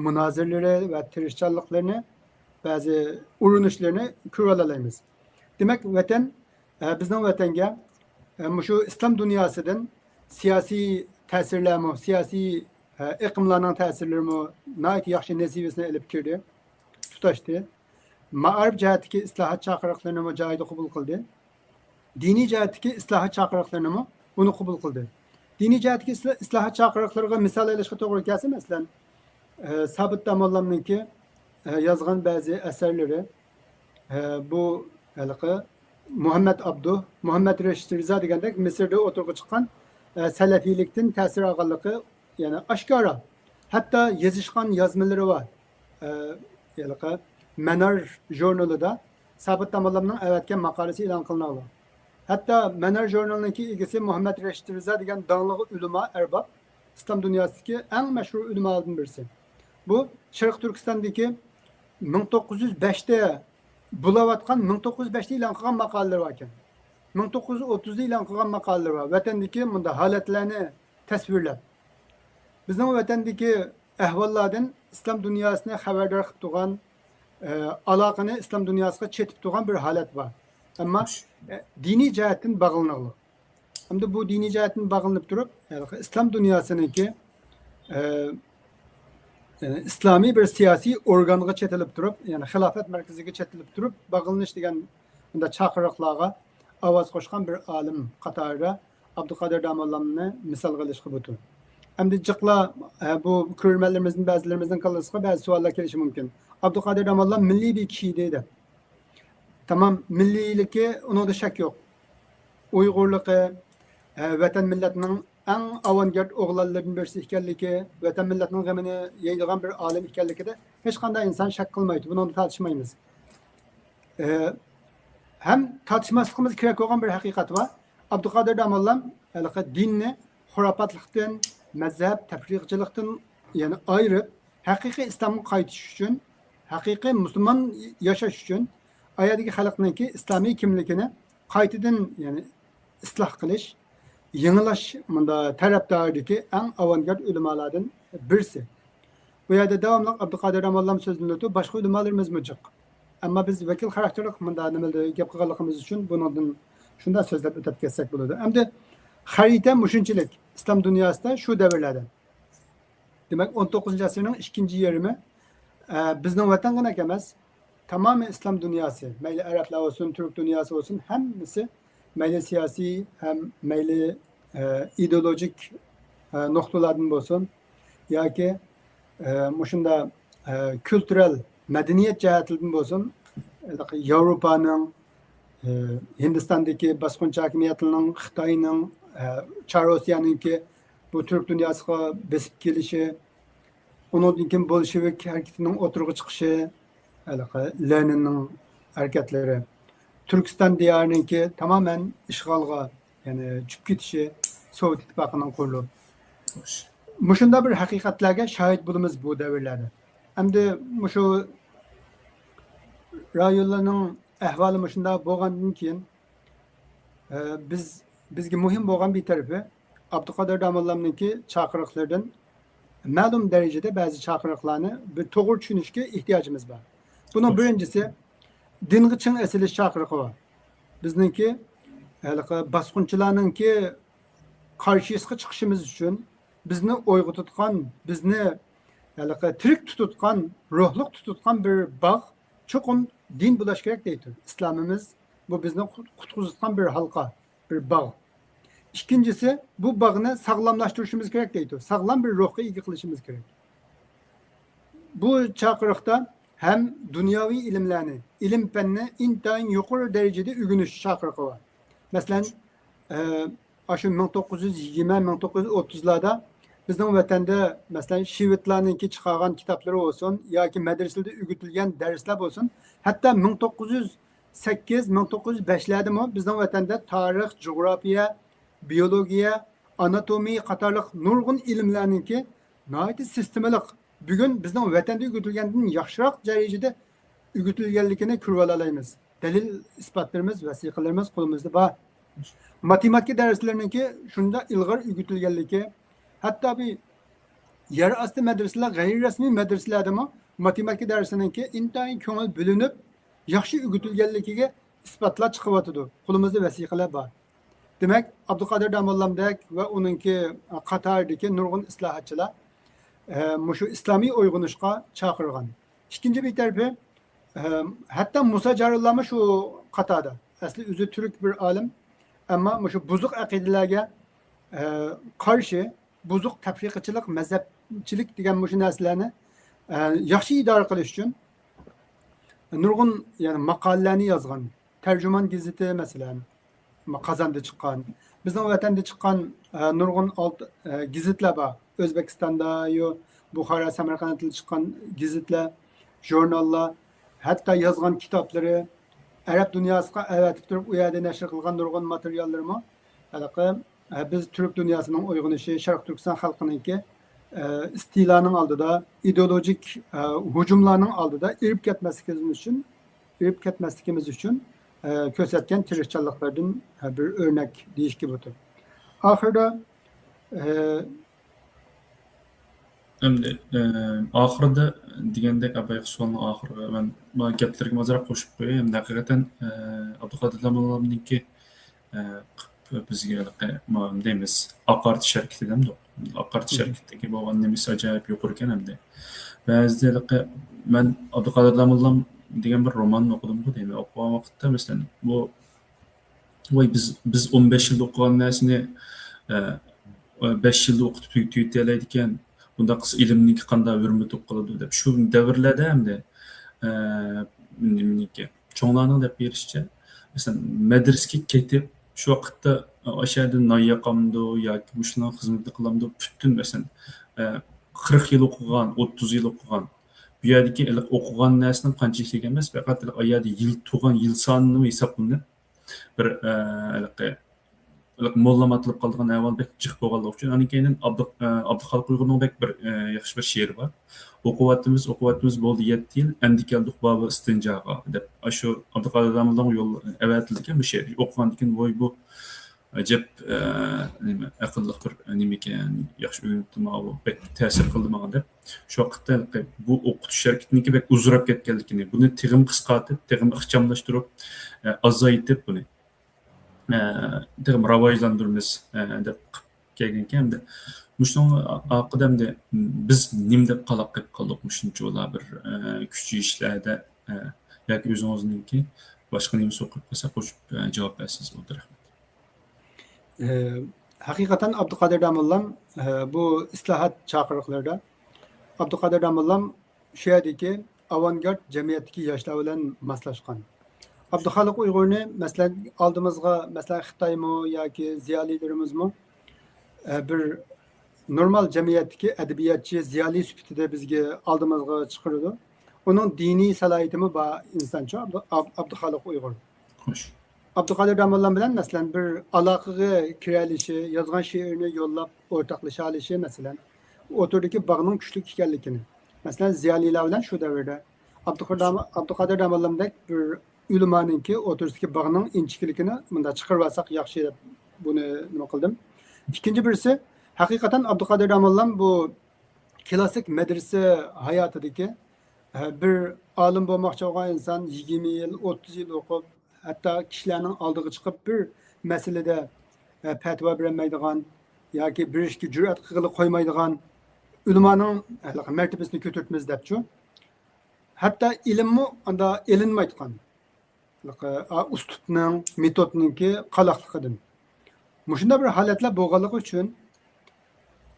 munozirlari va tirishchanliklarini, ba'zi urinishlarini ko'ra olamiz. Demak, vatan bizning vatanga shu islom dunyosidan siyosiy ta'sirlarmi, siyosiy iqlimlarning ta'sirlarimi nihoyat yaxshi nasibasini olib kirdi, tutashdi. Ma'arif jihatdagi islohot chaqiriqlarini joyida qabul qildi. Diniy jihatdagi islohot chaqiriqlarini buni qabul qildi. Diniy jihatdagi islohot chaqiriqlariga misol olishga to'g'ri kelsa, masalan, Sabit Damollamniki yozgan ba'zi asarlari bu Muhammed Abduh, Muhammed Reşit Rıza degandek Mısırda o'tirg'i chiqqan salafiylikdan ta'sir olganligi yani aşkara. Hatta yazışkan yazmaları var. Menar jurnalida Sabit Damollamning avatgan maqolasi e'lon qilinadi. Hatta Menar jurnalidagi egasi Muhammed Reşit Rıza degan dongli ulamo arbab İslam dunyosidagi eng mashhur ulamolardan birisi. Bu Sharq Turkistondagi 1905'te bulavatgan 1905'te e'lon qilgan maqolalar var ekan. 1930'da e'lon qilgan maqolalar var. Vatandagi bunda holatlarni tasvirlab bizning vatandagi ahvollardan islom dunyosini xabardor qilib turgan, aloqani islom dunyosiga chetib turgan bir holat bor. Ammo diniy jihatdan bog'lanadi. Hamda bu diniy jihatdan bog'lanib turib, islom dunyosiniki islomiy bir siyosiy organga chetilib turib, ya'ni xilofat markaziga chetilib turib, bog'lanish degan bunda chaqiriqlarga ovoz qo'shgan bir olim qatorida Abduqodir Damollamni misol qilishga bo'tin. Endi jiqla bu ko'rmanlarimizning ba'zilarimizning qilishga ba'zi savollar kelishi mumkin. Abduqodir Damollam milliy bir kishi edi. Tamam, milliyligi unida shak yo'q. Uyg'urligi, vatan millatining eng avangard o'g'lonlaridan birisi ekanligi, vatan millatining g'amini yeydigan bir olim ekanligida hech qanday inson shak qilmaydi. Buni tartishmaymiz. Ham tartishmasligimiz kerak bo'lgan bir haqiqat bor. Abduqodir Damollam dinni xurofotlikdan, mazhab tafriqchilikdan yani ayırıp haqiqiy islomga qaytish uchun, haqiqiy musulmon yashash uchun ayadagi xalqningki islomiy kimligini qaytadan yani isloh qilish, yangilash bunda tarafdordagi eng avangard ulamolardan birisi. Bu yerda davomli Abduqodir Damollam so'zlanadi, boshqa ulamolarimiz mujiq. Ammo biz vakil xarakterlik bunda nimalar gap qilganligimiz uchun bundan shunday so'zlab o'tib ketsak bo'ladi. Endi xarita mushunchilik İslam dünyasında şu devirlerden. Demek 19. asrının ikinci yarımı bizning vatan g'ana emas, tamamen İslam dünyası, meyli Araplar olsun, Türk dünyası olsun, hemisi meyli siyasi hem meyli ideolojik noktalardan olsun, ya ki muşunda kültürel medeniyet cihetlerden olsun, Avrupa'nın, Hindistan'daki baskınçı hakimiyetinin, Xitay'ın, Çar Rusya'nınki bu Türk dünyasına besip gelişi, onun için Bolşevik hareketinin oturuğa çıkışı, Lenin'in hareketleri, Türkistan diyarınınki tamamen işgalga, yani çıkıp gitişi, Sovyet İttifakı'nın kurulu. Xo'sh. Muşunda bir hakikatlarga şahit bulumuz bu devirlerde. Hem de muşu rayonlarının ahvali muşunda boğandan keyin bizge muhim boğan bir tarafı Abdülkadir Damallam'ınki çakırıklardan ma'lum derecede bazı çakırıklarını bir to'g'ri tushunishga ihtiyacımız var. Bunun birincisi dinga chin asilish chaqiriqi var. Bizningki bosqinchilarninki qarshisiga chiqishimiz uchun bizni uyg'otgan, bizni tirik tututgan, ruhliq tututgan bir bog' cho'qim din bo'lish kerak deydi. İslamimiz bu bizni qutqizgan bir halqa, bir bog'. İkincisi bu bağını sağlamlaştırışımız gerek deydi. Sağlam bir ruhga ega qilishimiz gerek. Bu chaqiriqda hem dünyavi ilimlerini, ilim fenni intayin yuqori derecede ügünüş chaqiriqi var. Mesela şu 1920-1930'larda bizning vatanda mesela Şivitlarninki chiqargan kitapları olsun yoki madrasada o'rgatilgan darslar bo'lsin, hatto 1908-1905'larda bizning vatanda tarix, coğrafya, biyologiya, anatomiya qatorliq nurg'un ilmlarninki nihoyatda sistemalik bugun bizning vatanda o'rgatilgandan yaxshiroq darajada o'rgatilganligini ko'rib olamiz. Dalil isbotlarimiz, vasiqalarimiz qo'limizda bor. Matematika darslarininki shunda ilg'or o'rgatilganligi, hatto bir yer osti madrasalar, g'ayri rasmiy madrasalardami matematika darsininki intayin ko'ngil bo'linib, yaxshi o'rgatilganligiga isbotlar chiqyotidi. Qo'limizda vasiqalar bor. Demek Abdülkadir Damallam'daki ve onunki Katar'daki nurgun islahatçılar şu İslami uygunuşka çağırgan. İkinci bir tarafı hatta Musa Carıllama şu Katar'da. Aslı özü Türk bir alim ama şu bozuk akidelerge karşı bozuk tefrikatçılık, mezhepçilik diyen şu neslerini yaxşı idare kılış için nurgun yani makalelerini yazgan. Tercüman gazete mesela. Kazan'da çıkan, bizning vatanda çıkan nurg'un gazetlar bor. O'zbekistonda, Buxoro, Samarqandda çıkan gazetlar, jurnallar, hatta yazgan kitapları, Arap dünyasına avatib turib u yerda nashr qilgan nurg'un materiallarmi biz Türk dünyasının uyg'unishi, Sharq Turkiston xalqininki istilaning oldida, ideologik hujumlarning oldida irib ketmasligimiz uchun ko'rsatgan tirishchanliklardan bir örnek deyishga budur. Ahirda Endi oxirida degandek abayq suolni oxiriga men bu gaplarga ozroq qo'shib qo'yay. Endi haqiqatan Abduqodir Damallamninki bizga deymiz oqartish harakati deymiz. Oqartish harakatidagi bo'lgan nimasi ajoyib yuqori ekan endi. Ba'zida men Abduqodir Damallam degan bir romanni o'qidim bu deyman. O'qigan vaqtda masalan bu biz 15 yilda o'qigan narsani 5 yilda o'qitib tugataylik ekan. Bunda qis ilmniki qanday hurmat qiladi deb shu davrlarda hamda nimniki cho'nglarning deb berishicha masalan madrasaga ketib shu vaqtda o'shada noyaqamdi yoki shuning xizmat qilamdi butun masalan 40 yil o'qigan, 30 yil o'qigan bu yerdagi o'qigan narsaning qanchalik emas, faqat ayada yil tug'an yil sonini hisoblanib bir mo'llamatılib qolgan avval bek chiqib bo'lganligi uchun ana keyin Abduxoliq Uyg'urning bek bir yaxshi bir she'ri bor. O'qivyapmiz bo'ldi 7 yil, endi keldik bobi istinjoga deb shu Abduqodir Damallam yo'l avatilgan bu she'r. O'qigandan keyin voy bu ajab nima aqlli bir nima ekan, yaxshi o'rganibdimi bu bek ta'sir qildi menga deb. Shu vaqtda bu o'qitish harakatniki bek uzrab ketganligini, buni tig'im qisqartib, tig'im ixchamlashtirib, azaytib buni rivojlantiramiz deb kelgan ekan-da. Mushning aqidamda biz nim deb qalab qolib qoldik shuncha ular bir kuchli ishlarda yoki o'zingizniki boshqa nima so'qib qolsa qo'shib javob bersangiz bo'ladi. Rahmat. Hakikaten Abdülkadir Damollam bu islahat çağrıklarda Abdülkadir Damollam şu yerdeki avantgard cemiyetteki yaşlar bilen maslaşkan. Abdülhalik Uygur'unu mesela aldığımızda mesela Xitay mı ya ki ziyalilerimiz mi bir normal cemiyetteki edebiyatçı ziyali süpütüde bizge aldığımızda çıkırdı. Onun dini salayetimi ba insanca Abdülhalik Uygur. Xo'sh. Abdülkadir Damollam bilen mesela bir alakaga kirelişi, yazgan şiirini yollap ortaklaşa alışı mesela oturdaki bağının güçlük ekanligini. Mesela ziyaliler bilen şu devirde Abdülkadir Damollam'daki bir ülümanınki oturdaki bağının inçikilikini bunda çıkarırsak yaxşı deb bunu nima qildim. İkinci birisi hakikaten Abdülkadir Damollam bu klasik medrese hayatındaki bir alim bo'lmoqchi bo'lgan insan 20 yıl, 30 yıl o'qib, hatta kişilerin aldığı çıkıp bir meselede petva vermeydiğen yoki bir ishga jur'at qilib qo'ymaydigan ulamoning mertebesini ko'tartmiz debchu. Hatta ilmmi anda ilinmaydigan uslubning, metodninki qaloqligidan. Mushunda bir holatlar bo'lganligi uchun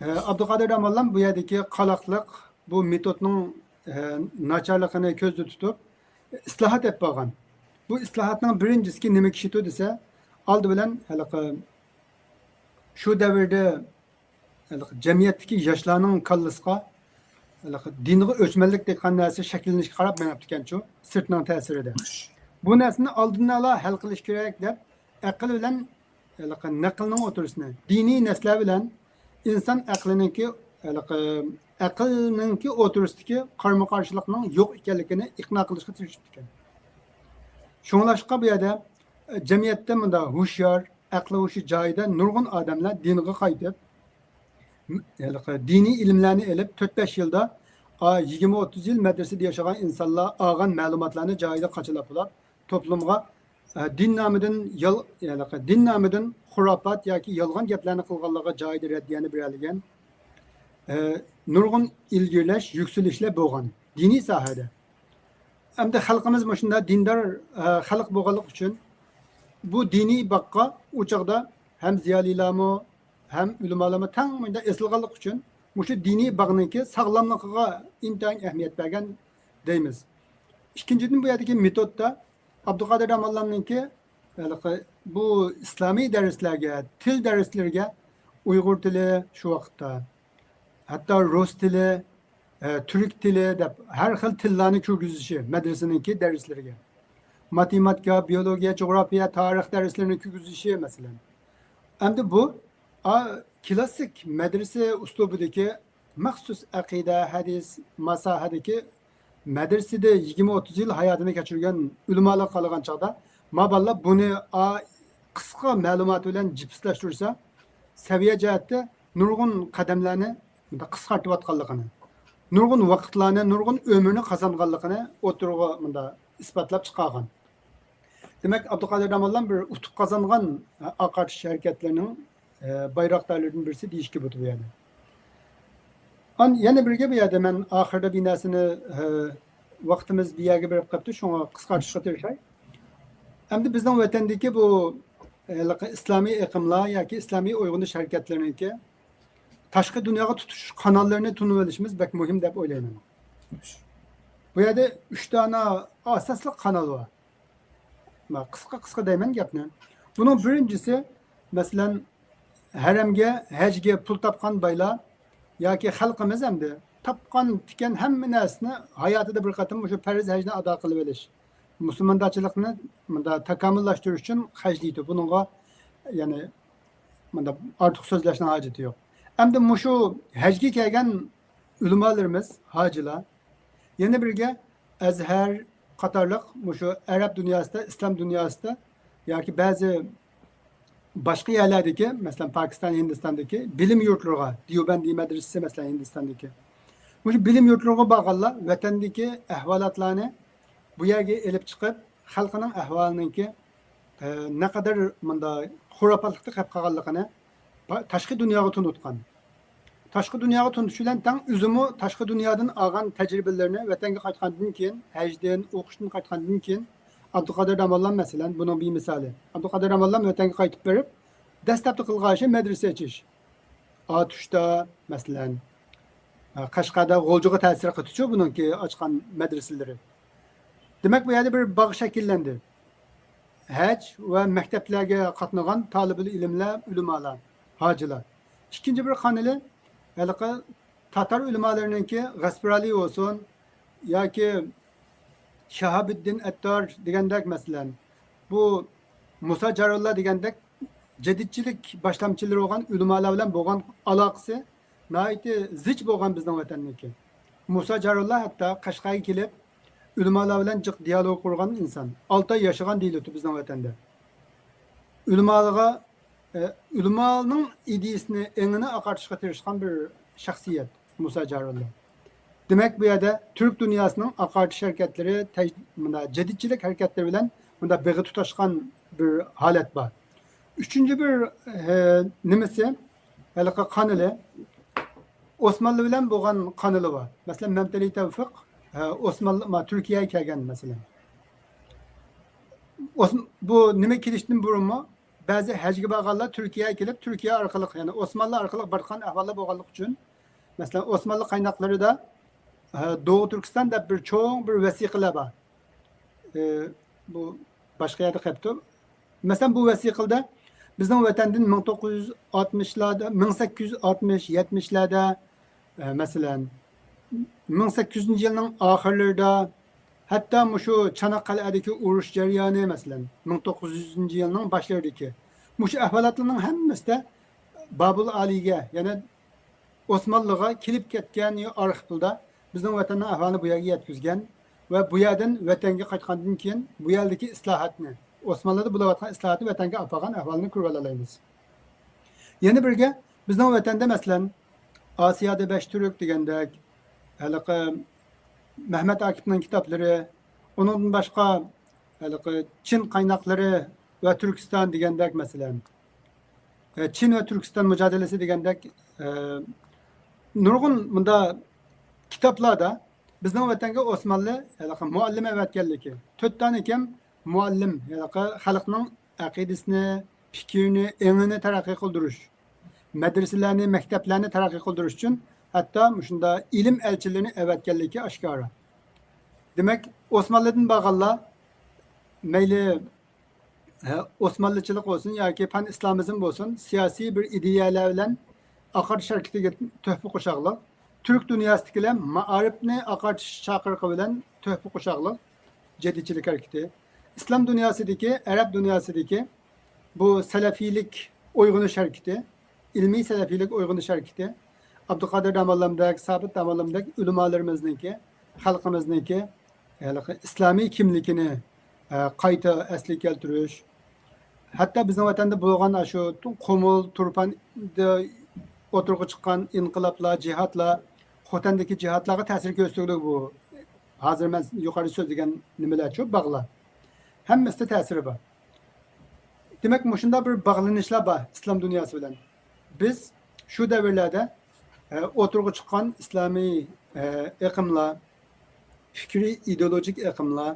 Abdülkadir Damollam bu yerdagi qaloqlik, bu metodning nacharligini ko'zda tutib islohot etib bo'lgan. Bu islohotning birincisi nima kishiti desa, oldi bilan shu davrda jamiyatdagi yoshlarning kallasiga dinga o'chmanlik degan narsa shakllanishga qarab manab ekanchu, sirtning ta'sirida. Bu narsani oldin ola hal qilish kerak deb aql bilan naqlning o'tirisini, diniy narsalar bilan inson aqliniki aqlninki o'tirisidagi qarama-qarshilikning yo'q ekanligini iqno qilishga tirishib ekan. Şunlaşqa bu yerda jamiyatda bunda hushyor, aqli hushi joyida nurg'un odamlar dinga qaytib, diniy ilmlarni elib 4-5 yilda 20-30 yil madrasada yashagan insonlar olgan ma'lumotlarni joyida qachilab toplumga din nomidan xurofot yoki yolg'on gaplarni qilganlarga joyida raddiyani beradigan nurg'un ilgirlash, yuksilishlar bo'lgan diniy sohada. Hamda xalqimiz shunda dindor xalq bo'lganligi uchun bu diniy baqqa u chog'da ham ziyolilarmi, ham ulamolarmi tang munda esilganlik uchun shu diniy baqniki sog'lomligiga intayin ahamiyat bergan deymiz. Ikkinchidan bu yerdagi metodda Abdülkadir Damollamniki bu islomiy darslarga, til darslariga Uyg'ur tili shu vaqtda, hatto rus tili, Türk tili deb har xil tillarni kirgizishi madrasaniki darslariga. Matematika, biologiya, coğrafya, tarix darslarini kirgizishi masalan. Endi bu klasik madrasa uslubidagi maxsus aqida, hadis, masahadagi madrasada 20-30 yil hayotini kechirgan ulamolar qolgan chog'da maballa buni qisqa ma'lumot bilan jipslashtirsa, saviya jihatda nurg'un qadamlarni qisqartayotganligini, nurg'un vaqtlarni, nurg'un ömrni qozonganligini o'tirg'i bunda isbotlab chiqargan. Demak, Abdülkadir Damollam bir utuq qozongan aqartish harakatlarining bayroqdorlaridan birisi deyishga bo'ladi bu yerda. Yana birga bu yerda men oxirida bir narsani vaqtimiz bir yerga berib qolibdi, shunga qisqartirishga tirishay. Endi bizning vatandagi bu islomiy iqimlar yoki islomiy uyg'unish harakatlarininki tashqi dunyoga tutish kanallarini tunib olishimiz bek muhim deb o'ylayman. Bu yerda 3 dona asosli kanal var. Qisqa deyman gapni. Bunun birincisi masalan haramga, hajga pul topgan baylar yoki xalqimiz hamda topgan tikan hamma narsani hayotida bir qatim shu farz hajni ado qilib olish. Musulmonchilikni bunda takomillashtirish uchun hajlaydi. Buningga ya'ni bunda ortiq so'zlashning hojati yo'q. Endi shu hajga kelgan ulamolarimiz, hojilar yana birga Azhar qatorliq shu arab dunyosida, islom dunyosida yoki ba'zi boshqa yerlardagi, masalan Pokiston, Hindistondagi bilim yurtlariga, Diyobandi madrasasi masalan Hindistondagi. Shu bilim yurtlariga borganlar vatandagi ahvolotlarni bu yerga elib chiqib, xalqining ahvolininki naqadar bunda xurofotlikda qolib qolganligini tashqi dunyoga tunutgan. tashqi dunyoga tuntish bilan tang o'zimi tashqi dunyodan olgan tajribalarini vatanga qaytgandan keyin hajdan o'qishdan qaytgandan keyin Abduqodir Ramallan masalan buning bir misoli. Abduqodir Ramallan vatanga qaytib berib dastlabki qilgan ishi madrasa ochish. Atuşda masalan Qashqarda G'o'ljiga ta'sir qiluvchi buningki ochgan madrasalari. Demak bu yerda bir bog' shakllandi. Haj va maktablarga qatnagan talibul ilmlar, ulamolar, hojilar. İkinci bir qanili haliqi Tatar ulamolarininki G'asparali olsun yoki Shahobiddin Attar degandek masalan bu Musa Jarullah degandek jadidchilik boshlamchilari bo'lgan ulamolar bilan bo'lgan aloqasi nihoyatda zich bo'lgan bizning vatanniki. Musa Jarullah hatto Qashqarga kelib ulamolar bilan jiq dialog qurgan inson. 6 oy yashagan deyiladi bizning vatanda. Ulamolarga ulamoning ideyasini engini oqartishga tirishgan bir shaxsiyat Musa Jarullah. Demek bu yerda Türk dünyasının oqartish harakatlari, jadidchilik harakatlari bilan bunda beg'i tutashgan bir holat bor. Üçüncü bir nimasi haliqi qanili Osmanlı bilan bo'lgan qanili bor. Masalan, Mamtali Tavfiq Osmanlı Turkiyaga kelgan masalan. Bu nima kelishdan burunmi ba'zi hajga borganlar Turkiyaga kelib, Turkiya orqali, ya'ni Osmanlı orqali borgan ahvollar bo'lganligi uchun masalan Osmanlı qaynaqlarida Doğu Türkistan deb bir cho'ng bir vasiqalar bor. Bu boshqa yerda qilibdi. Masalan bu vasiqada bizning vatandan 1960'larda, 1860, 70'larda masalan 1800-yilning oxirlarida hatto mushu Çanakkale'dagi urush jarayoni masalan 1900-yilning boshlaridagi mushu ahvolotlarning hammasida Babul Aliga, ya'ni Osmanlıga kelib ketgan arxivda bizning vatanning ahvolini bu yerga yetkazgan va bu yerdan vatanga qaytgandan keyin bu yerdagi islohotni Osmanlıda bo'layotgan islohotni vatanga olib qolgan ahvolni ko'rib olamiz. Yana birga bizning vatanda masalan Osiyoda 5 Turk degandek haliqi Mehmet Akifning kitoblari, undan boshqa haliqi Çin qaynoqlari va Turkiston degandek masalan Çin va Turkiston mujodalasi degandek nurg'un bunda kitoblarda bizning vatanga Osmanlı muallim avatganligi. 4 tane kim muallim, xalqning aqidasini, fikrini, engini taraqqiy qildirish, madrasalarni, maktablarni taraqqiy qildirish uchun hatto shunda ilm elchilarini avatganligi oshkora. Demak, Osmanlıdan bo'lganlar mayli Osmanlıchilik bo'lsin yoki pan islomizm bo'lsin, siyosiy bir ideyalar bilan oqartish harakatiga tuhfa qo'shaqlar. Türk dünyasındakiler maarifni oqartish chaqiriqi bilan tuhfa qo'shaqlar. Jadidchilik harakati. İslam dünyasındaki, Arap dünyasındaki bu salafilik uyg'unish harakati, ilmiy salafilik uyg'unish harakati, Abduqodir Ramallamdek, Sabit Ramallamdek ulamolarimizniki, xalqimizniki islomiy kimligini qayta asli keltirish. Hatto bizning vatanda bo'lgan shu Qumul, Turpan'da o'tirg'i chiqqan inqiloblar, jihatlar, Xotandagi jihatlarga ta'sir ko'rsatdi bu. Hozir men yuqori so'zlagan nimalar ko'p bog'lar. Hammasida ta'siri bor. Demak, shunda bir bog'lanishlar bor islom dunyosi bilan. Biz shu davrlarda o'tirg'i chiqqan islomiy iqimlar, fikriy ideologik iqimlar,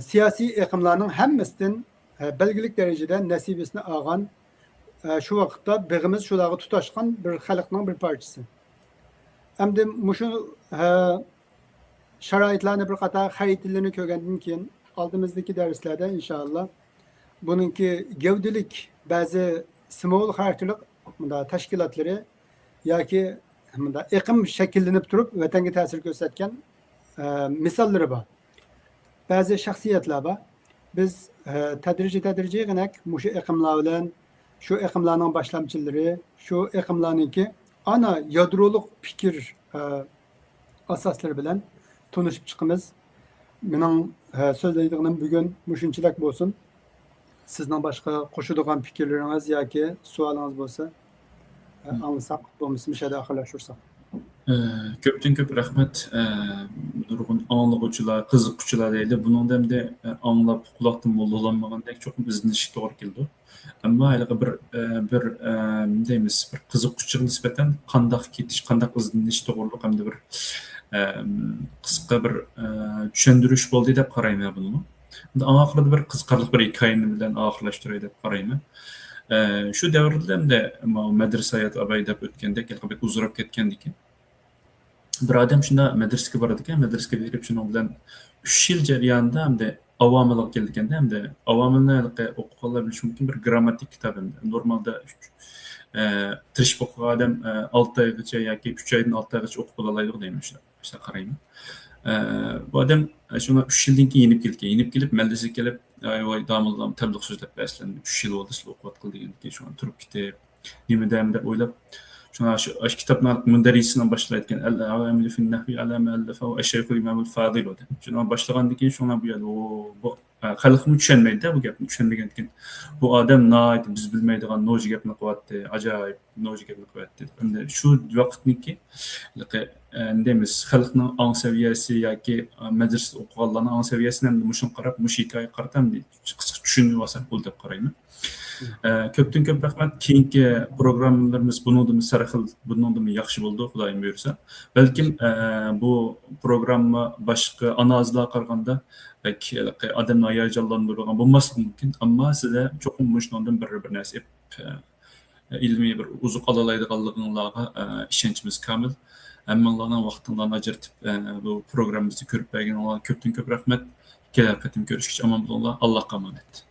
siyosiy iqimlarning hammasidan belgilik darajada nasibasini olgan shu vaqtda beg'imiz shularga tutashgan bir xalqning bir parchasi. Endi mushu sharoitlarni bir qator xaritalarini ko'rgandan keyin oldimizdagi darslarda inshaalloh buningki gavdilik ba'zi small xarakterli tashkilotlari yoki iqim shakllanib turib vatanga ta'sir ko'rsatgan misollari bor. Ba'zi shaxsiyatlar bor. Biz tadrijiy mushu iqimlar bilan şu iqimlarning boshlamchilari, şu iqimlarniki ana yadroliq fikr asoslari bilan tanishib chiqamiz. Mening so'zlaydiganim bugun mushunchalik bo'lsin. Sizning boshqa qo'shadigan fikrlaringiz yoki savolingiz bo'lsa, anglasak, bo'lmasa mishada oxirlashtirsak. Köpten köp rahmet. Nurgun anlıqçılar, kızıqçılar deydi. Bunun hem de anlap kulaqdan mollalanmagandek çok iznişik doğru keldi. Amma hali bir deymiz bir kızıqçıga nisbeten qandaq ketiş, qandaq izniniş doğruluq hem de bir qısqa bir düşündürüş boldy dep qarayman bunu. Ahirida bir qiziqarlıq bir hikayeni bilen ahirlaştıray dep qarayman. Şu davrda hem de medrese hayat abay dep ötkendek, elbet uzurap ketkendikin. Bir adam şunda medresege baradiken, medresege berip şunun bilen 3 yıl jaryanında hem de avamılık geldikende hem de avamılını okuqanlar biliş mümkün bir gramatik kitap hem de. Normalde tırışıp okuyan adam 6 aygacha yoki 3 aydan 6 aygacha okup alalaydyk deyman işte qarayman. Bu adam şuna 3 yıldan keyin yenip kelip medresege kelip ay damıllam tabliq sözlep bəslendi. 3 yıl oldu sizlar okup atkıl degendiki şu an turup ketip nimedem dep oylap şuna şu kitaplar müderrisinden başlayırken el-avamil fi nahvi ala ma allafa ve eşşeyhul imamul fadil o da. Şuna başlagandan şuna bu bu halkımı düşünmeydi bu gapni düşünmegendikin bu adam nayt biz bilmeydigan noji gapni qıvatdı acayip noji gapni qıvatdı. Endi şu vaqtniki deymiz halkning ang seviyesi yoki medrese o'qiganlarning ang seviyesini ham mushun qarab mush hikoya qaratam qisqa tushunib olsak bo'ldi deb qarayman. Köpten köp rahmet. Keyingi programmalarımız bundan yaxshi bo'ldi, Xudoyim buyursa. Balkim bu programma boshqa ana azlar qaraganda belki odamni hayajonlantiradigan bo'lmasligi mumkin, ammo sizlar cho'qim shundan bir narsa ilmiy bir uzuq olalaydiganliginglarga ishonchimiz komil. Hammalarning vaqtinglarni ajratib bu programmamizni ko'rib berganinglarga köpten köp rahmet. Kelar qatim ko'rishgacha omon bo'linglar. Allohga omonat.